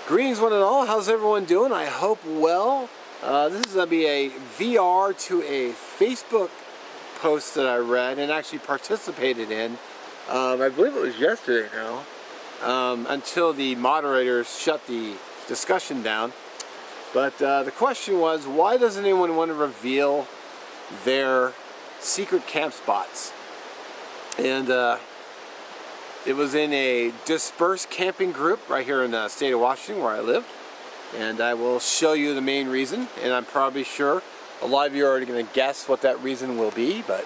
Greetings one and all, how's everyone doing? I hope well. This is going to be a VR to a Facebook post that I read and actually participated in. I believe it was yesterday now, until the moderators shut the discussion down. But the question was, why doesn't anyone want to reveal their secret camp spots? And it was in a dispersed camping group right here in the state of Washington where I live. And I will show you the main reason, and I'm probably sure a lot of you are already going to guess what that reason will be, but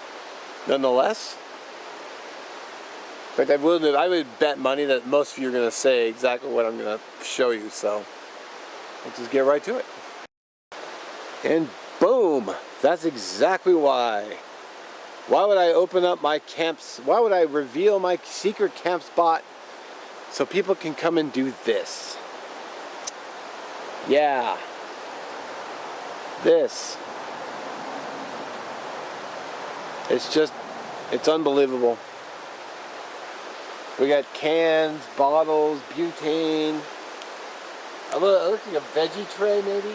nonetheless. In fact, I would bet money that most of you are going to say exactly what I'm going to show you, so let's just get right to it. And boom! That's exactly why. Why would I open up my camps? Why would I reveal my secret camp spot so people can come and do this? Yeah. This. It's unbelievable. We got cans, bottles, butane. It looks like a veggie tray maybe.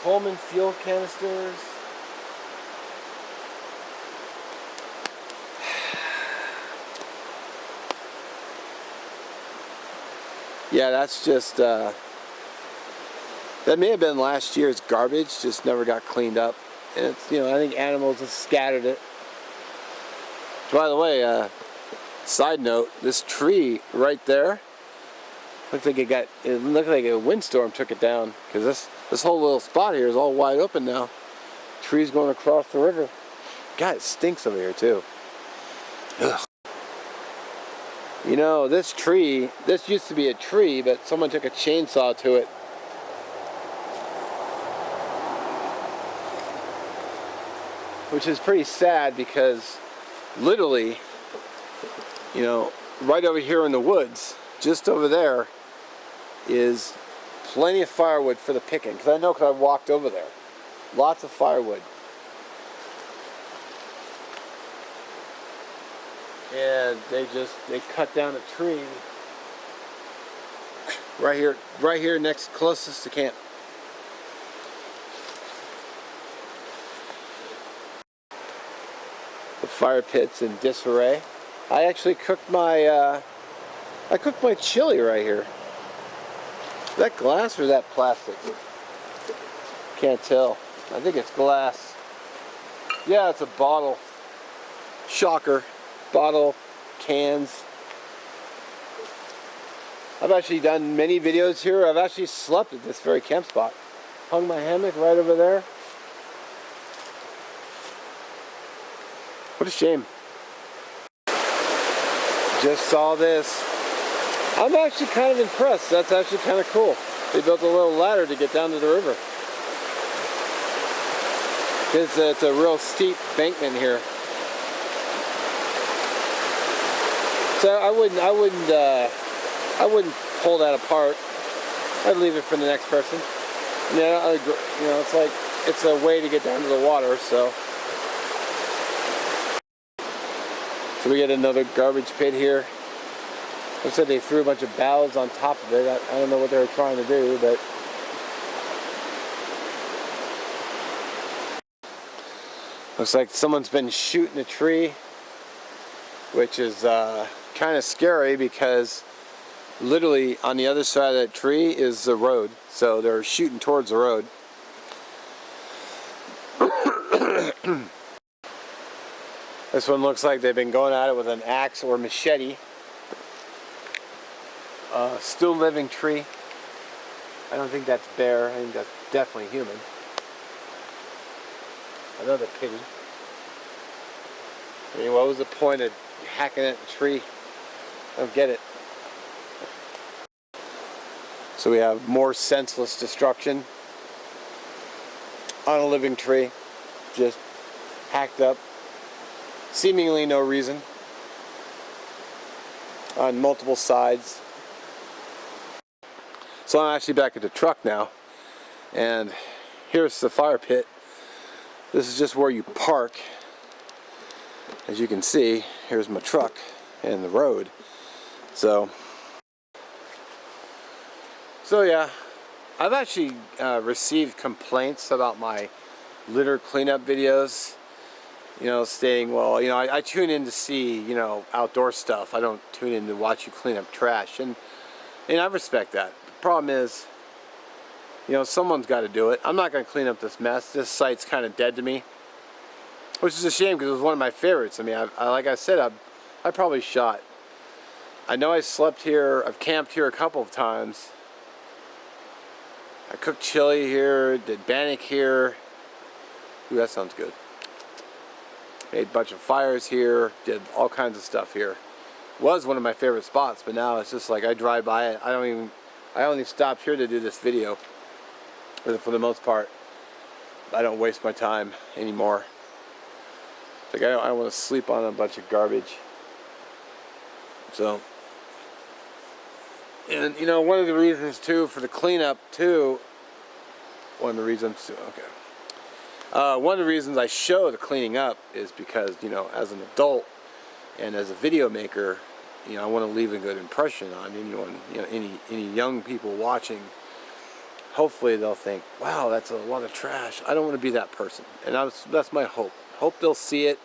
Coleman fuel canisters. Yeah, that's just, that may have been last year's garbage, just never got cleaned up. And it's, I think animals have scattered it. By the way, side note, this tree right there, looked like it looked like a windstorm took it down, because this whole little spot here is all wide open now. Trees going across the river. God, it stinks over here too. Ugh. This tree, this used to be a tree, but someone took a chainsaw to it. Which is pretty sad because literally, right over here in the woods, just over there, is plenty of firewood for the picking. Because I know, because I walked over there. Lots of firewood. And they cut down a tree right here next, closest to camp. The fire pit's in disarray. I actually cooked my chili right here. Is that glass or is that plastic? Can't tell. I think it's glass. Yeah, it's a bottle. Shocker. Bottle, cans. I've actually done many videos here. I've actually slept at this very camp spot. Hung my hammock right over there. What a shame. Just saw this. I'm actually kind of impressed. That's actually kind of cool. They built a little ladder to get down to the river. It's a real steep bankment here. So I wouldn't pull that apart. I'd leave it for the next person. It's like it's a way to get down to the water. So we get another garbage pit here. Looks like they threw a bunch of boughs on top of it. I don't know what they were trying to do, but looks like someone's been shooting a tree, which is kind of scary because literally on the other side of that tree is the road. So they're shooting towards the road. This one looks like they've been going at it with an axe or machete. Still living tree. I don't think that's bear. I think that's definitely human. Another pity. I mean, what was the point of hacking at the tree? I don't get it. So we have more senseless destruction on a living tree. Just hacked up. Seemingly no reason. On multiple sides. So I'm actually back at the truck now. And here's the fire pit. This is just where you park. As you can see, here's my truck. in the road. So yeah, I've actually received complaints about my litter cleanup videos, you know, stating, well, you know, I tune in to see, you know, outdoor stuff. I don't tune in to watch you clean up trash, and I respect that. The problem is, you know, someone's got to do it. I'm not going to clean up this mess. This site's kind of dead to me, which is a shame because it was one of my favorites. I mean, like I said, I probably shot. I know I slept here. I've camped here a couple of times. I cooked chili here, did bannock here. Ooh, that sounds good. Made a bunch of fires here, did all kinds of stuff here. Was one of my favorite spots, but now it's just like I drive by it. I only stopped here to do this video. For the most part, I don't waste my time anymore. Like I don't want to sleep on a bunch of garbage. So, and you know, one of the reasons too for the cleanup too. One of the reasons I show the cleaning up is because, you know, as an adult and as a video maker, you know, I want to leave a good impression on anyone, you know, any young people watching. Hopefully they'll think, wow, that's a lot of trash. I don't want to be that person. And that's my hope. Hope they'll see it,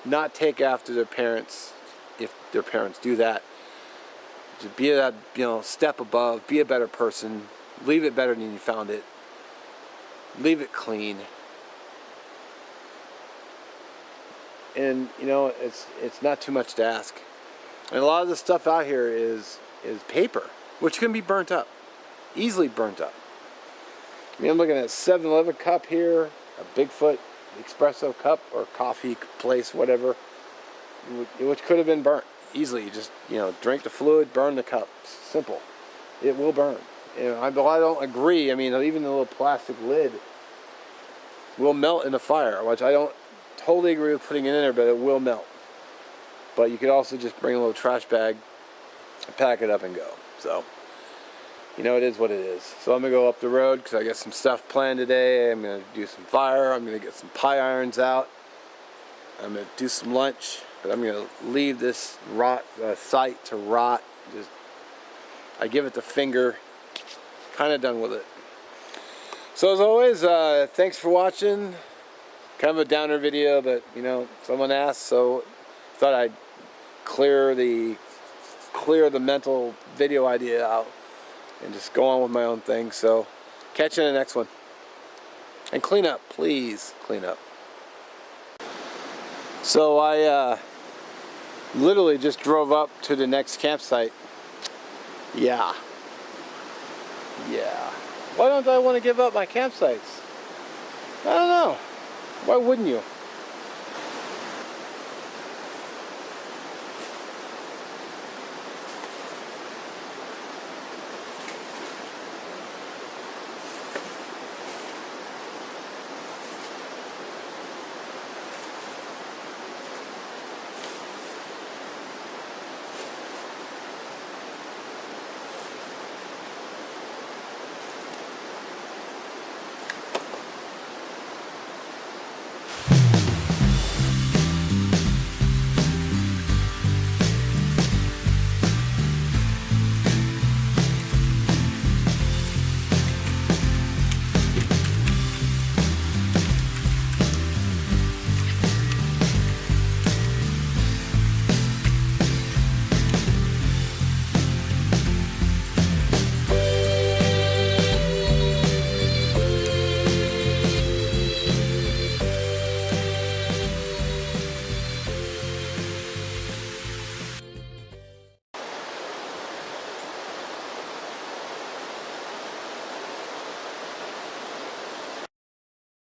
not take after their parents, if their parents do that. To be that, you know, step above, be a better person, leave it better than you found it, leave it clean. And, you know, it's not too much to ask. And a lot of the stuff out here is paper, which can be burnt up, easily burnt up. I mean, I'm looking at a 7-Eleven cup here, a Bigfoot espresso cup or coffee place, whatever, which could have been burnt easily. You just, you know, drink the fluid, burn the cup. Simple. It will burn. You know, I don't agree. I mean, even the little plastic lid will melt in the fire, which I don't totally agree with putting it in there, but it will melt. But you could also just bring a little trash bag, pack it up, and go. So, you know, it is what it is. So I'm going to go up the road because I got some stuff planned today. I'm going to do some fire. I'm going to get some pie irons out. I'm going to do some lunch. But I'm going to leave this site to rot. I give it the finger. Kind of done with it. So as always, thanks for watching. Kind of a downer video, but, you know, someone asked, so thought I'd clear the mental video idea out and just go on with my own thing. So catch you in the next one. And clean up, please clean up. So I literally just drove up to the next campsite. Yeah. Why don't I want to give up my campsites? I don't know. Why wouldn't you?